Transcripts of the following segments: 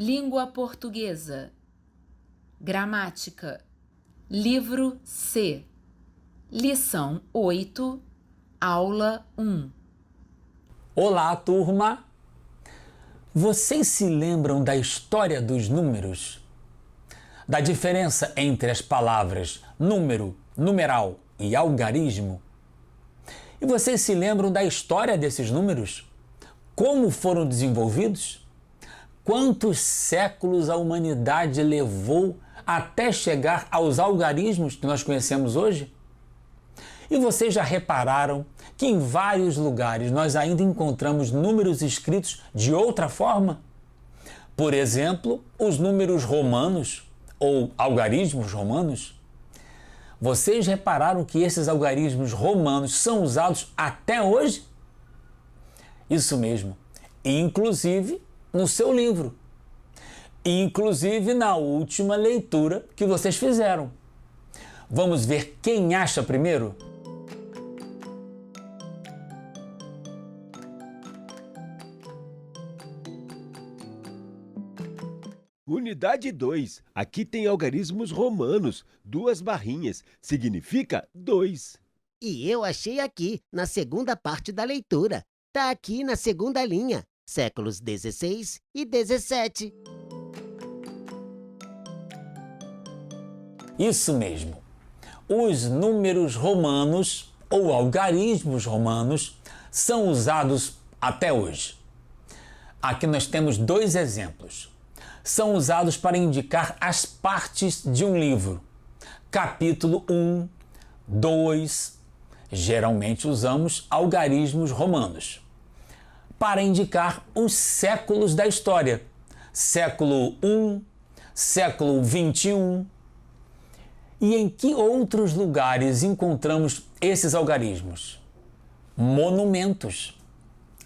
Língua Portuguesa. Gramática. Livro C. Lição 8, Aula 1. Olá, turma! Vocês se lembram da história dos números? Da diferença entre as palavras número, numeral e algarismo? E vocês se lembram da história desses números? Como foram desenvolvidos? Quantos séculos a humanidade levou até chegar aos algarismos que nós conhecemos hoje? E vocês já repararam que em vários lugares nós ainda encontramos números escritos de outra forma? Por exemplo, os números romanos ou algarismos romanos. Vocês repararam que esses algarismos romanos são usados até hoje? Isso mesmo, inclusive no seu livro, inclusive na última leitura que vocês fizeram. Vamos ver quem acha primeiro? Unidade 2. Aqui tem algarismos romanos, 2 barrinhas, significa 2. E eu achei aqui, na segunda parte da leitura. Tá aqui na segunda linha, séculos 16 e 17. Isso mesmo. Os números romanos ou algarismos romanos são usados até hoje. Aqui nós temos 2 exemplos. São usados para indicar as partes de um livro. Capítulo 1, 2. Geralmente usamos algarismos romanos. Para indicar os séculos da história. Século 1, século 21. E em que outros lugares encontramos esses algarismos? Monumentos.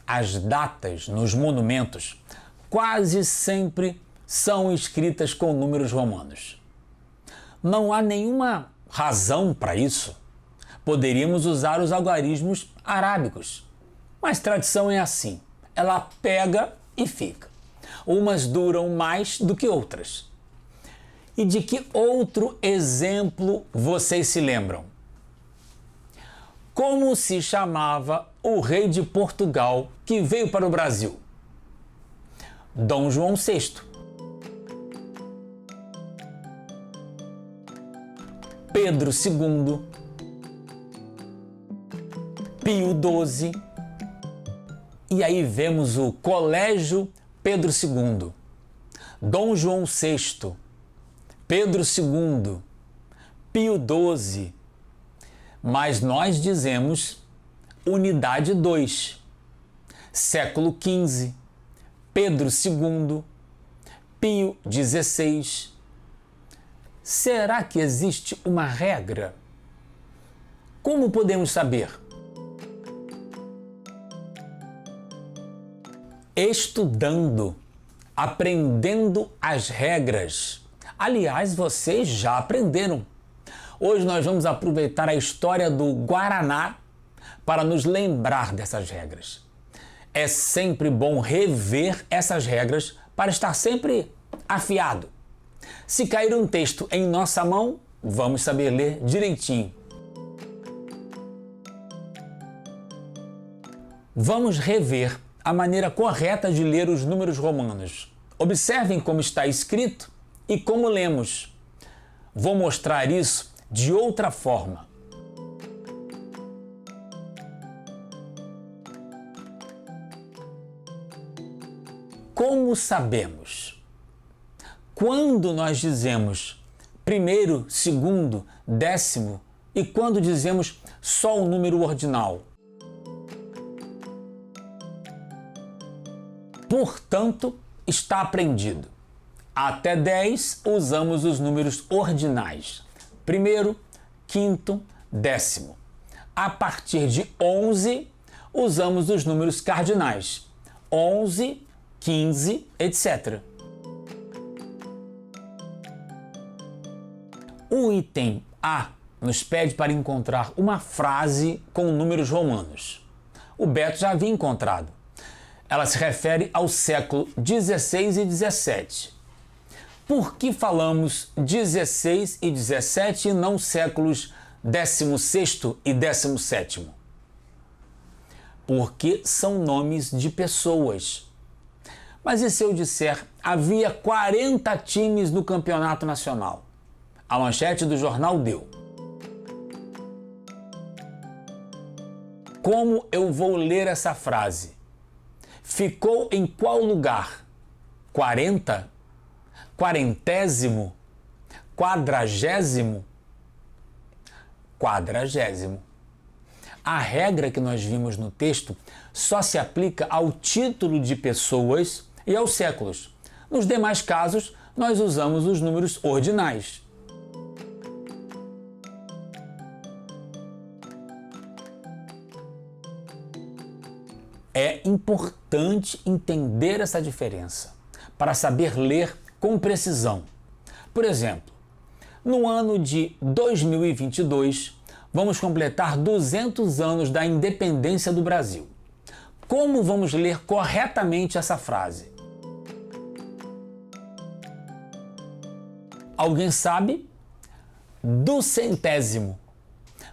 As datas nos monumentos quase sempre são escritas com números romanos. Não há nenhuma razão para isso. Poderíamos usar os algarismos arábicos, mas tradição é assim, ela pega e fica. Umas duram mais do que outras. E de que outro exemplo vocês se lembram? Como se chamava o rei de Portugal que veio para o Brasil? Dom João VI. Pedro II, Pio XII, e aí vemos o Colégio Pedro II, Dom João VI, Pedro II, Pio XII, mas nós dizemos Unidade 2, século XV, Pedro II, Pio XVI. Será que existe uma regra? Como podemos saber? Estudando, aprendendo as regras. Aliás, vocês já aprenderam. Hoje nós vamos aproveitar a história do Guaraná para nos lembrar dessas regras. É sempre bom rever essas regras para estar sempre afiado. Se cair um texto em nossa mão, vamos saber ler direitinho. Vamos rever a maneira correta de ler os números romanos. Observem como está escrito e como lemos. Vou mostrar isso de outra forma. Como sabemos? Quando nós dizemos primeiro, segundo, décimo e quando dizemos só o número ordinal? Portanto, está aprendido. Até 10 usamos os números ordinais. Primeiro, quinto, décimo. A partir de 11, usamos os números cardinais. 11, 15, etc. O item A nos pede para encontrar uma frase com números romanos. O Beto já havia encontrado. Ela se refere ao século 16 e 17. Por que falamos 16 e 17 e não séculos 16º e 17º? Porque são nomes de pessoas. Mas e se eu disser havia 40 times no campeonato nacional? A manchete do jornal deu. Como eu vou ler essa frase? Ficou em qual lugar? 40? Quarentésimo? Quadragésimo? Quadragésimo. A regra que nós vimos no texto só se aplica ao título de pessoas e aos séculos. Nos demais casos, nós usamos os números ordinais. É importante entender essa diferença para saber ler com precisão. Por exemplo, no ano de 2022, vamos completar 200 anos da independência do Brasil. Como vamos ler corretamente essa frase? Alguém sabe? Duzentésimo.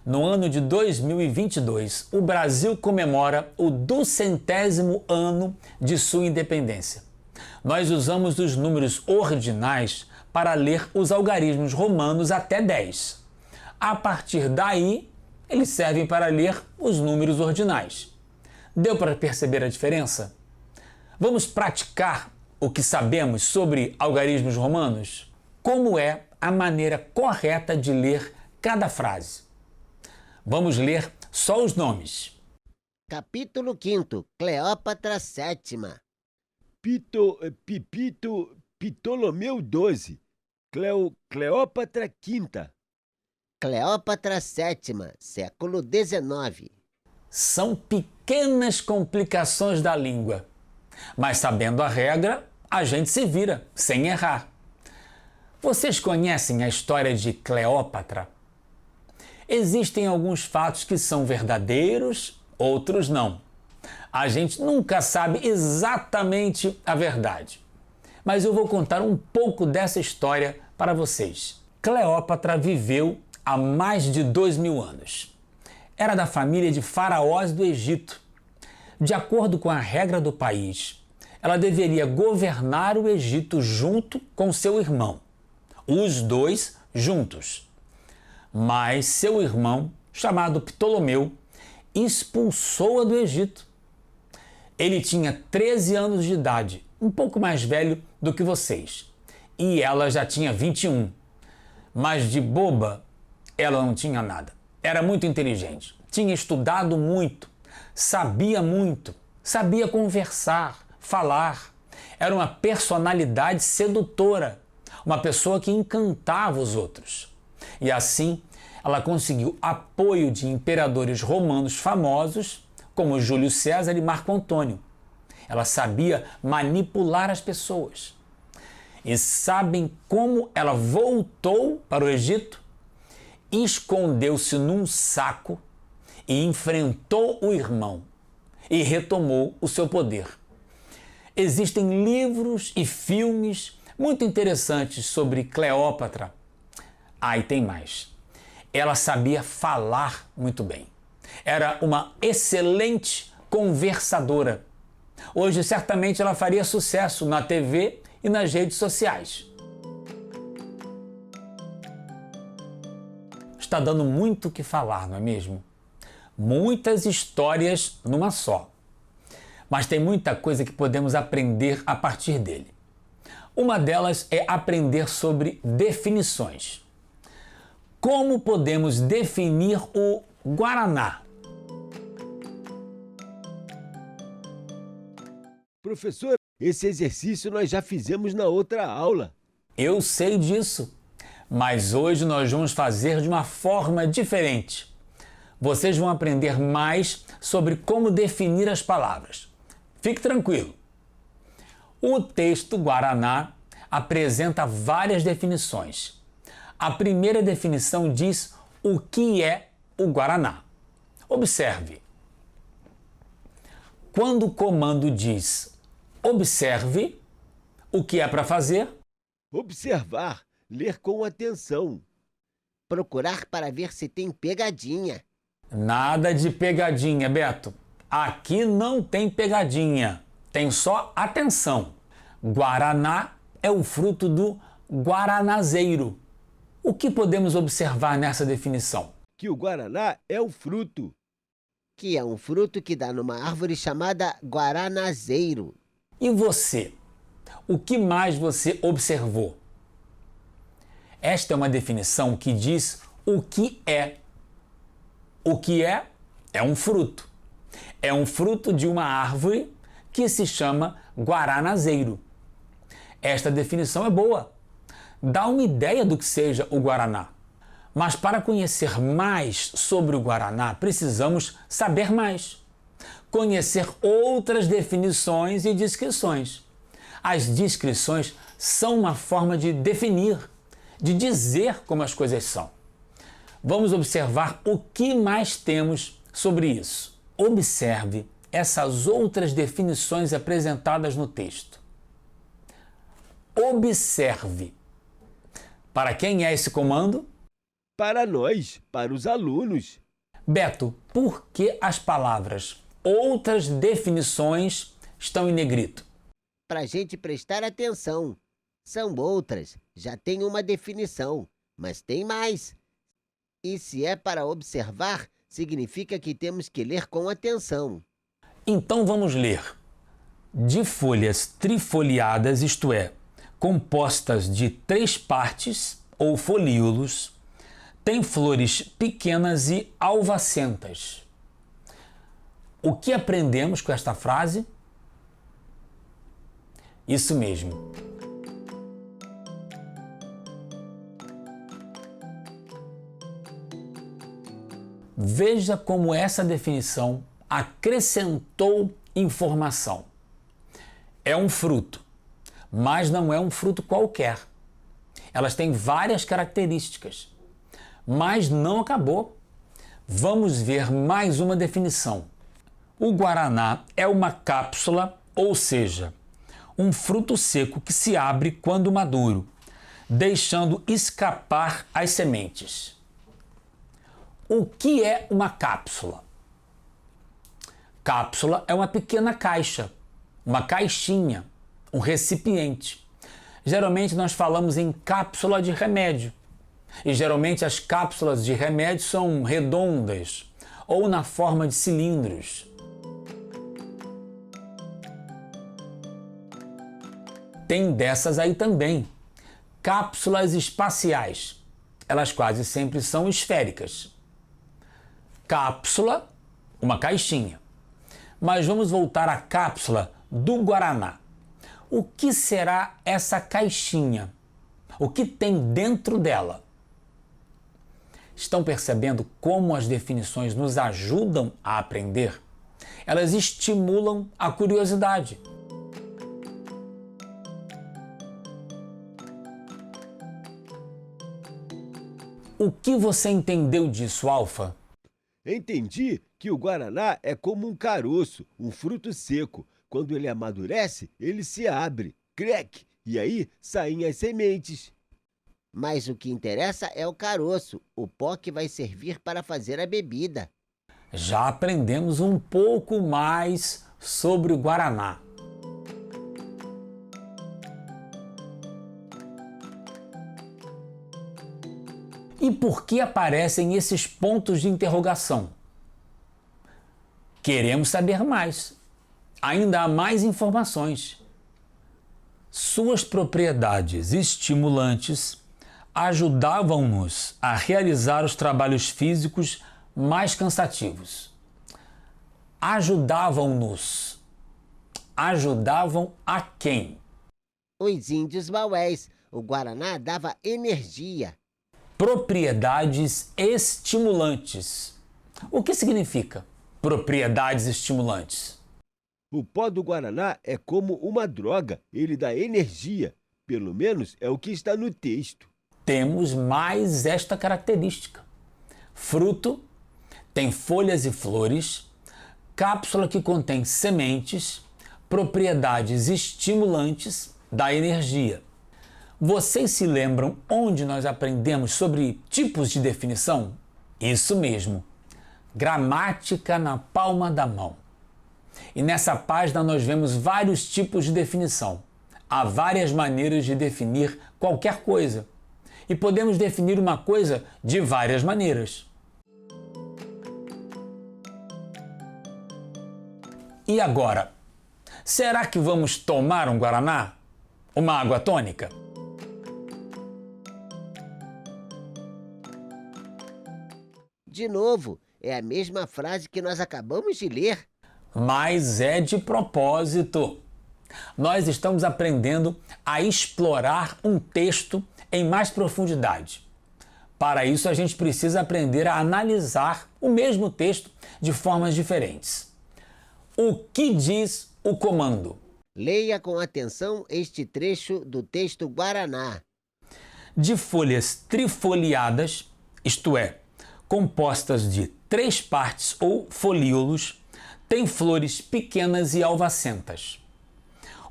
No ano de 2022, o Brasil comemora o 200º ano de sua independência. Nós usamos os números ordinais para ler os algarismos romanos até 10. A partir daí, eles servem para ler os números ordinais. Deu para perceber a diferença? Vamos praticar o que sabemos sobre algarismos romanos? Como é a maneira correta de ler cada frase? Vamos ler só os nomes. Capítulo 5. Cleópatra VII. Ptolomeu XII. Cleópatra V. Cleópatra VII, século XIX. São pequenas complicações da língua, mas sabendo a regra, a gente se vira, sem errar. Vocês conhecem a história de Cleópatra? Existem alguns fatos que são verdadeiros, outros não. A gente nunca sabe exatamente a verdade. Mas eu vou contar um pouco dessa história para vocês. Cleópatra viveu há mais de 2000 anos. Era da família de faraós do Egito. De acordo com a regra do país, ela deveria governar o Egito junto com seu irmão. Os dois juntos. Mas seu irmão, chamado Ptolomeu, expulsou-a do Egito. Ele tinha 13 anos de idade, um pouco mais velho do que vocês, e ela já tinha 21. Mas de boba, ela não tinha nada. Era muito inteligente, tinha estudado muito, sabia conversar, falar. Era uma personalidade sedutora, uma pessoa que encantava os outros. E assim, ela conseguiu apoio de imperadores romanos famosos, como Júlio César e Marco Antônio. Ela sabia manipular as pessoas. E sabem como ela voltou para o Egito? Escondeu-se num saco e enfrentou o irmão e retomou o seu poder. Existem livros e filmes muito interessantes sobre Cleópatra. E tem mais. Ela sabia falar muito bem. Era uma excelente conversadora. Hoje, certamente, ela faria sucesso na TV e nas redes sociais. Está dando muito o que falar, não é mesmo? Muitas histórias numa só. Mas tem muita coisa que podemos aprender a partir dele. Uma delas é aprender sobre definições. Como podemos definir o Guaraná? Professor, esse exercício nós já fizemos na outra aula. Eu sei disso, mas hoje nós vamos fazer de uma forma diferente. Vocês vão aprender mais sobre como definir as palavras. Fique tranquilo. O texto Guaraná apresenta várias definições. A primeira definição diz o que é o Guaraná. Observe. Quando o comando diz observe, o que é para fazer? Observar, ler com atenção. Procurar para ver se tem pegadinha. Nada de pegadinha, Beto. Aqui não tem pegadinha, tem só atenção. Guaraná é o fruto do guaranazeiro. O que podemos observar nessa definição? Que o guaraná é o fruto. Que é um fruto que dá numa árvore chamada guaranazeiro. E você? O que mais você observou? Esta é uma definição que diz o que é. O que é? É um fruto. É um fruto de uma árvore que se chama guaranazeiro. Esta definição é boa. Dá uma ideia do que seja o guaraná. Mas para conhecer mais sobre o guaraná, precisamos saber mais. Conhecer outras definições e descrições. As descrições são uma forma de definir, de dizer como as coisas são. Vamos observar o que mais temos sobre isso. Observe essas outras definições apresentadas no texto. Observe. Para quem é esse comando? Para nós, para os alunos. Beto, por que as palavras outras definições estão em negrito? Para a gente prestar atenção. São outras, já tem uma definição, mas tem mais. E se é para observar, significa que temos que ler com atenção. Então vamos ler. De folhas trifoliadas, isto é, compostas de 3 partes ou folíolos, tem flores pequenas e alvacentas. O que aprendemos com esta frase? Isso mesmo. Veja como essa definição acrescentou informação. É um fruto, mas não é um fruto qualquer. Elas têm várias características, mas não acabou. Vamos ver mais uma definição. O guaraná é uma cápsula, ou seja, um fruto seco que se abre quando maduro, deixando escapar as sementes. O que é uma cápsula? Cápsula é uma pequena caixa, uma caixinha, um recipiente. Geralmente nós falamos em cápsula de remédio. E geralmente as cápsulas de remédio são redondas ou na forma de cilindros. Tem dessas aí também. Cápsulas espaciais. Elas quase sempre são esféricas. Cápsula, uma caixinha. Mas vamos voltar à cápsula do guaraná. O que será essa caixinha? O que tem dentro dela? Estão percebendo como as definições nos ajudam a aprender? Elas estimulam a curiosidade. O que você entendeu disso, Alfa? Entendi que o guaraná é como um caroço, um fruto seco. Quando ele amadurece, ele se abre, crack, e aí saem as sementes. Mas o que interessa é o caroço, o pó que vai servir para fazer a bebida. Já aprendemos um pouco mais sobre o guaraná. E por que aparecem esses pontos de interrogação? Queremos saber mais. Ainda há mais informações. Suas propriedades estimulantes ajudavam-nos a realizar os trabalhos físicos mais cansativos. Ajudavam-nos. Ajudavam a quem? Os índios maués. O guaraná dava energia. Propriedades estimulantes. O que significa propriedades estimulantes? O pó do guaraná é como uma droga, ele dá energia. Pelo menos é o que está no texto. Temos mais esta característica. Fruto tem folhas e flores, cápsula que contém sementes, propriedades estimulantes da energia. Vocês se lembram onde nós aprendemos sobre tipos de definição? Isso mesmo, gramática na palma da mão. E nessa página nós vemos vários tipos de definição. Há várias maneiras de definir qualquer coisa. E podemos definir uma coisa de várias maneiras. E agora, será que vamos tomar um guaraná? Uma água tônica? De novo, é a mesma frase que nós acabamos de ler. Mas é de propósito. Nós estamos aprendendo a explorar um texto em mais profundidade. Para isso, a gente precisa aprender a analisar o mesmo texto de formas diferentes. O que diz o comando? Leia com atenção este trecho do texto Guaraná. De folhas trifoliadas, isto é, compostas de 3 partes ou folíolos, tem flores pequenas e alvacentas.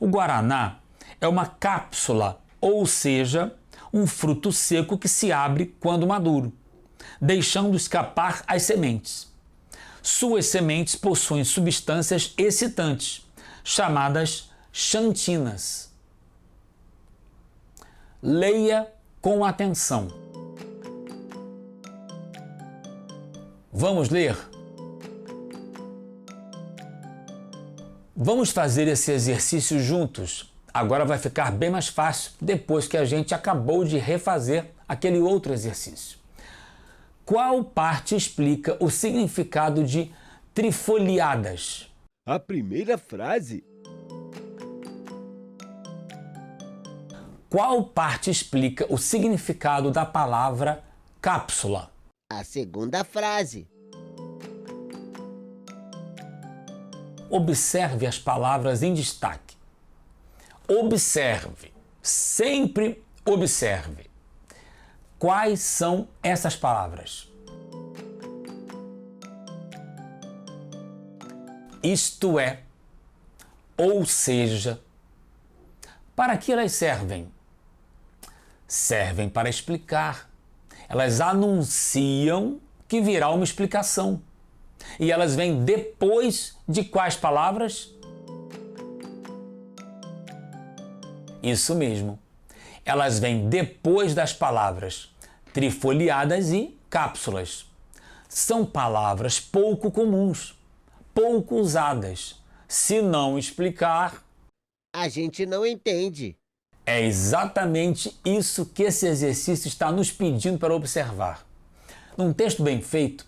O guaraná é uma cápsula, ou seja, um fruto seco que se abre quando maduro, deixando escapar as sementes. Suas sementes possuem substâncias excitantes, chamadas xantinas. Leia com atenção. Vamos ler? Vamos fazer esse exercício juntos. Agora vai ficar bem mais fácil depois que a gente acabou de refazer aquele outro exercício. Qual parte explica o significado de trifoliadas? A primeira frase. Qual parte explica o significado da palavra cápsula? A segunda frase. Observe as palavras em destaque. Observe, sempre observe. Quais são essas palavras? Isto é, ou seja. Para que elas servem? Servem para explicar. Elas anunciam que virá uma explicação. E elas vêm depois de quais palavras? Isso mesmo. Elas vêm depois das palavras trifoliadas e cápsulas. São palavras pouco comuns, pouco usadas. Se não explicar, A gente não entende. é exatamente isso que esse exercício está nos pedindo para observar. Num texto bem feito,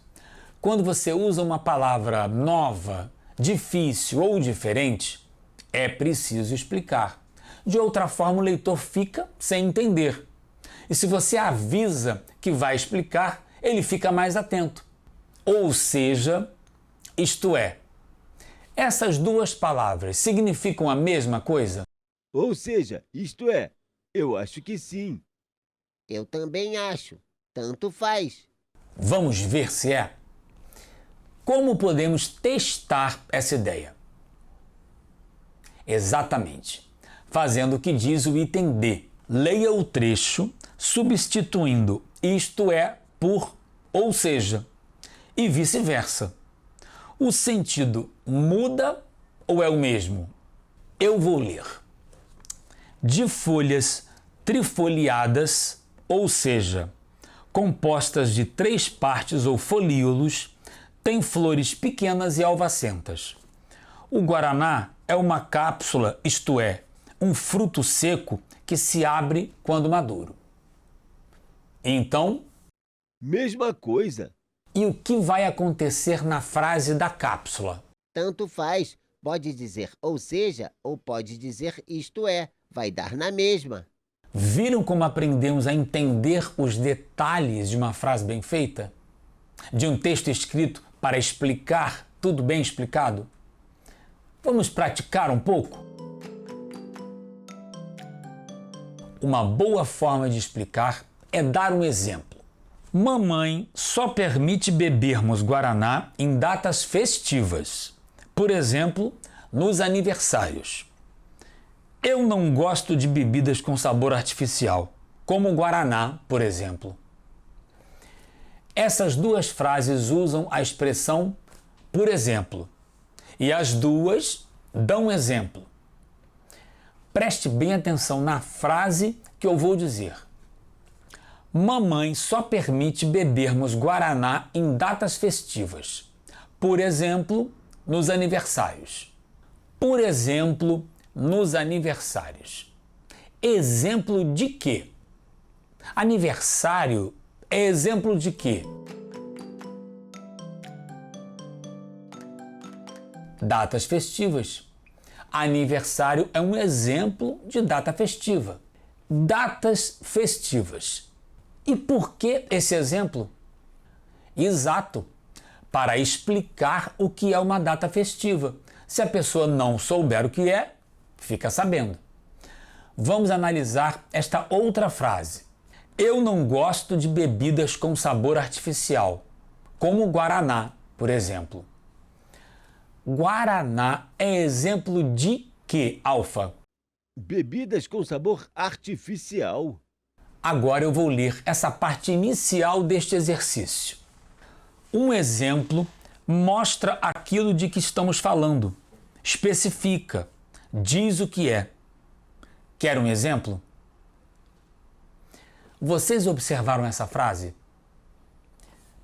quando você usa uma palavra nova, difícil ou diferente, é preciso explicar. De outra forma, o leitor fica sem entender. E se você avisa que vai explicar, ele fica mais atento. Ou seja, isto é, essas duas palavras significam a mesma coisa? Ou seja, isto é, eu acho que sim. Eu também acho. Tanto faz. Vamos ver se é. Como podemos testar essa ideia? Exatamente, fazendo o que diz o item D. Leia o trecho substituindo isto é por ou seja e vice-versa. O sentido muda ou é o mesmo? Eu vou ler. De folhas trifoliadas, ou seja, compostas de 3 partes ou folíolos, tem flores pequenas e alvacentas. O guaraná é uma cápsula, isto é, um fruto seco que se abre quando maduro. Então, Mesma coisa. e o que vai acontecer na frase da cápsula? Tanto faz. Pode dizer ou seja, ou pode dizer isto é. Vai dar na mesma. Viram como aprendemos a entender os detalhes de uma frase bem feita? De um texto escrito para explicar tudo bem explicado? Vamos praticar um pouco? Uma boa forma de explicar é dar um exemplo. Mamãe só permite bebermos guaraná em datas festivas. Por exemplo, nos aniversários. Eu não gosto de bebidas com sabor artificial, como o guaraná, por exemplo. Essas duas frases usam a expressão por exemplo, e as duas dão exemplo. Preste bem atenção na frase que eu vou dizer. Mamãe só permite bebermos guaraná em datas festivas. Por exemplo, nos aniversários. Por exemplo, nos aniversários. Exemplo de quê? Aniversário é exemplo de quê? Datas festivas. Aniversário é um exemplo de data festiva. Datas festivas. E por que esse exemplo? Exato, para explicar o que é uma data festiva. Se a pessoa não souber o que é, fica sabendo. Vamos analisar esta outra frase. Eu não gosto de bebidas com sabor artificial, como o guaraná, por exemplo. Guaraná é exemplo de quê, Alfa? Bebidas com sabor artificial. Agora eu vou ler essa parte inicial deste exercício. Um exemplo mostra aquilo de que estamos falando. Especifica, diz o que é. Quer um exemplo? Vocês observaram essa frase?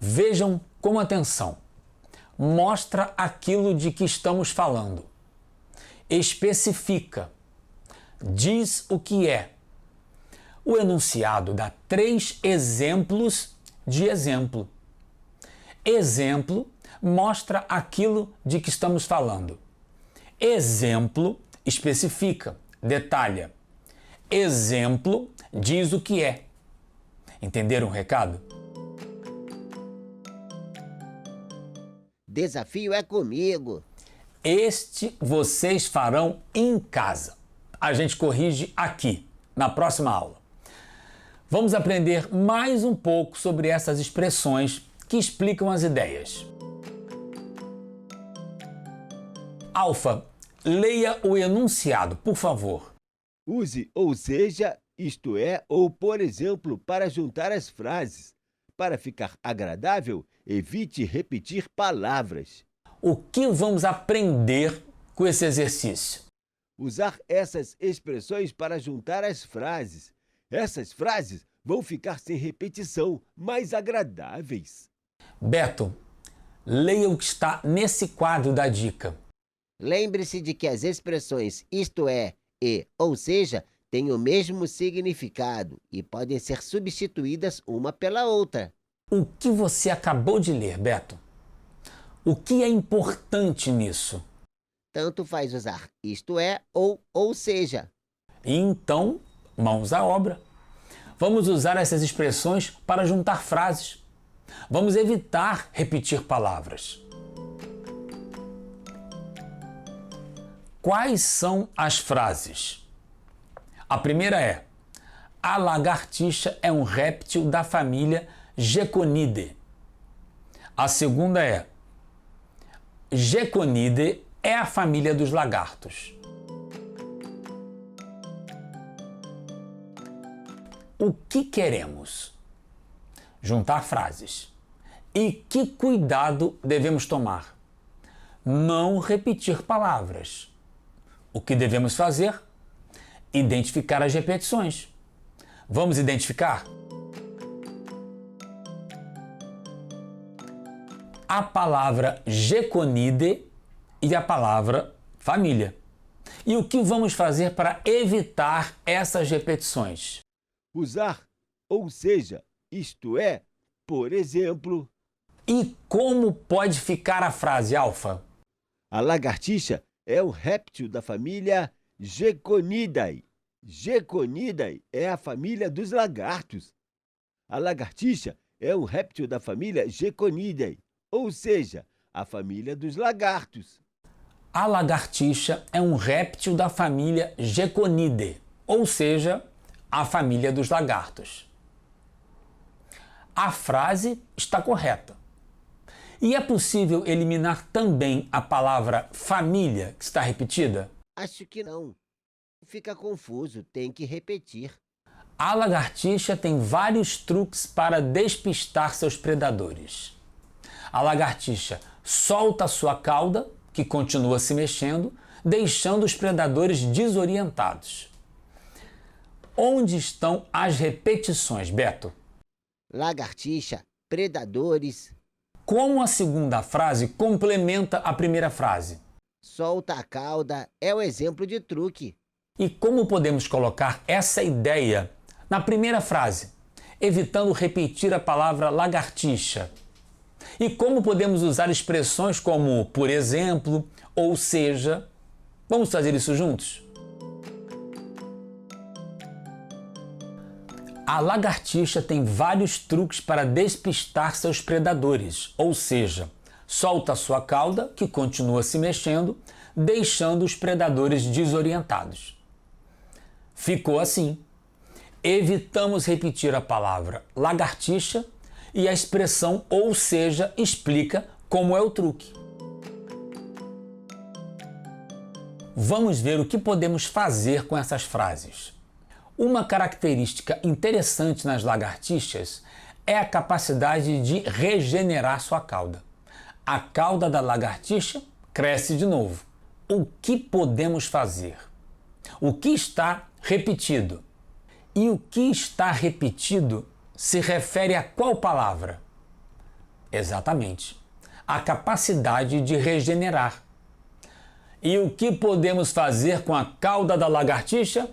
Vejam com atenção. Mostra aquilo de que estamos falando. Especifica, diz o que é. O enunciado dá 3 exemplos de exemplo. Exemplo mostra aquilo de que estamos falando. Exemplo especifica, detalha. Exemplo diz o que é. Entenderam o recado? Desafio é comigo. Este vocês farão em casa. A gente corrige aqui, na próxima aula. Vamos aprender mais um pouco sobre essas expressões que explicam as ideias. Alfa, leia o enunciado, por favor. Use ou seja, isto é, ou por exemplo, para juntar as frases. Para ficar agradável, evite repetir palavras. O que vamos aprender com esse exercício? Usar essas expressões para juntar as frases. Essas frases vão ficar sem repetição, mais agradáveis. Beto, leia o que está nesse quadro da dica. Lembre-se de que as expressões isto é e ou seja têm o mesmo significado e podem ser substituídas uma pela outra. O que você acabou de ler, Beto? O que é importante nisso? Tanto faz usar isto é ou seja. Então, mãos à obra. Vamos usar essas expressões para juntar frases. Vamos evitar repetir palavras. Quais são as frases? A primeira é: a lagartixa é um réptil da família Geconidae. A segunda é: Geconidae é a família dos lagartos. O que queremos? Juntar frases. E que cuidado devemos tomar? Não repetir palavras. O que devemos fazer? Identificar as repetições. Vamos identificar? A palavra Geconidae e a palavra família. E o que vamos fazer para evitar essas repetições? Usar ou seja, isto é, por exemplo. E como pode ficar a frase, Alfa? A lagartixa é um réptil da família Geconidae. Geconidae é a família dos lagartos. A lagartixa é um réptil da família Geconidae, ou seja, a família dos lagartos. A lagartixa é um réptil da família Geconidae, ou seja, a família dos lagartos. A frase está correta. E é possível eliminar também a palavra família, que está repetida? Acho que não. Fica confuso, tem que repetir. A lagartixa tem vários truques para despistar seus predadores. A lagartixa solta sua cauda, que continua se mexendo, deixando os predadores desorientados. Onde estão as repetições, Beto? Lagartixa, predadores, Como a segunda frase complementa a primeira frase? solta a cauda é o exemplo de truque. E como podemos colocar essa ideia na primeira frase, evitando repetir a palavra lagartixa? E como podemos usar expressões como por exemplo, ou seja? Vamos fazer isso juntos? A lagartixa tem vários truques para despistar seus predadores, ou seja, solta sua cauda, que continua se mexendo, deixando os predadores desorientados. Ficou assim. Evitamos repetir a palavra lagartixa e a expressão ou seja explica como é o truque. Vamos ver o que podemos fazer com essas frases. Uma característica interessante nas lagartixas é a capacidade de regenerar sua cauda. A cauda da lagartixa cresce de novo. O que podemos fazer? O que está repetido? E o que está repetido se refere a qual palavra? Exatamente, a capacidade de regenerar. E o que podemos fazer com a cauda da lagartixa?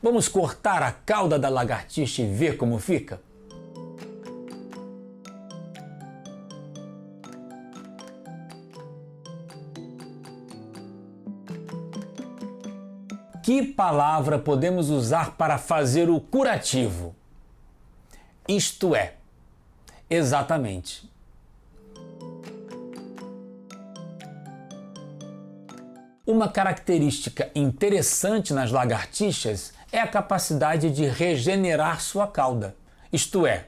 Vamos cortar a cauda da lagartixa e ver como fica? Que palavra podemos usar para fazer o curativo? Isto é, exatamente. Uma característica interessante nas lagartixas é a capacidade de regenerar sua cauda. Isto é,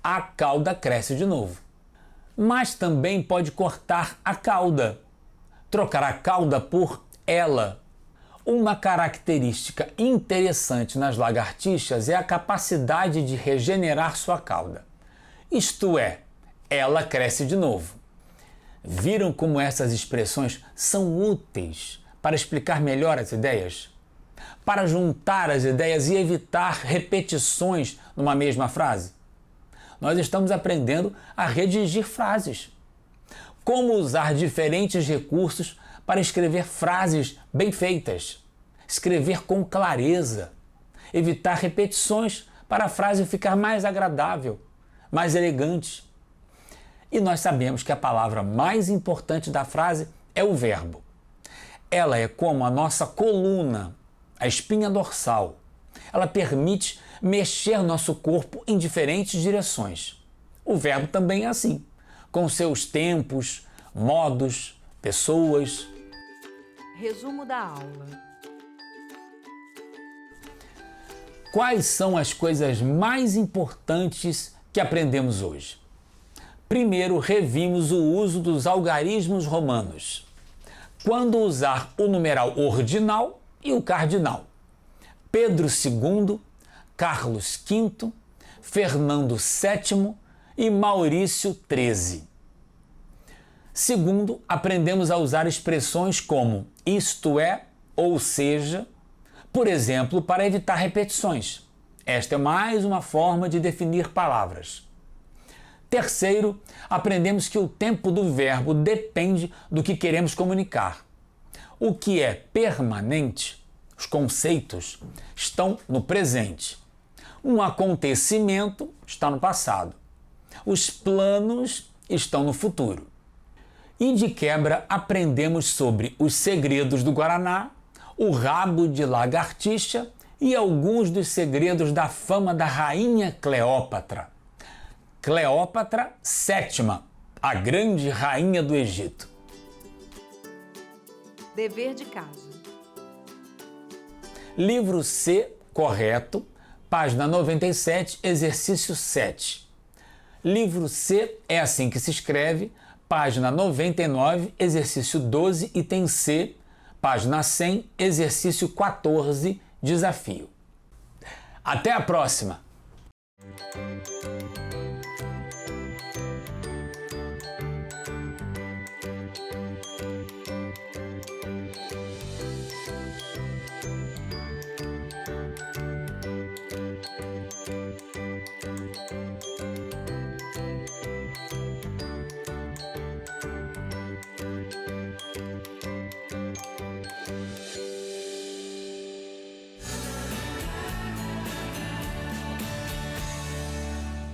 a cauda cresce de novo. Mas também pode cortar a cauda. Trocar a cauda por ela. Uma característica interessante nas lagartixas é a capacidade de regenerar sua cauda. Isto é, ela cresce de novo. Viram como essas expressões são úteis para explicar melhor as ideias? Para juntar as ideias e evitar repetições numa mesma frase? Nós estamos aprendendo a redigir frases. Como usar diferentes recursos para escrever frases bem feitas, escrever com clareza, evitar repetições para a frase ficar mais agradável, mais elegante. E nós sabemos que a palavra mais importante da frase é o verbo. Ela é como a nossa coluna, a espinha dorsal. Ela permite mexer nosso corpo em diferentes direções. O verbo também é assim, com seus tempos, modos, pessoas. Resumo da aula. Quais são as coisas mais importantes que aprendemos hoje? Primeiro, revimos o uso dos algarismos romanos. Quando usar o numeral ordinal e o cardinal. Pedro II, Carlos V, Fernando VII e Maurício XIII. Segundo, aprendemos a usar expressões como isto é, ou seja, por exemplo, para evitar repetições. Esta é mais uma forma de definir palavras. Terceiro, aprendemos que o tempo do verbo depende do que queremos comunicar. O que é permanente, os conceitos, estão no presente. Um acontecimento está no passado. Os planos estão no futuro. E de quebra aprendemos sobre os segredos do Guaraná, o rabo de lagartixa e alguns dos segredos da fama da rainha Cleópatra. Cleópatra VII, a grande rainha do Egito. Dever de casa. Livro C, correto, página 97, exercício 7. Livro C é assim que se escreve, página 99, exercício 12, item C, página 100, exercício 14, desafio. Até a próxima!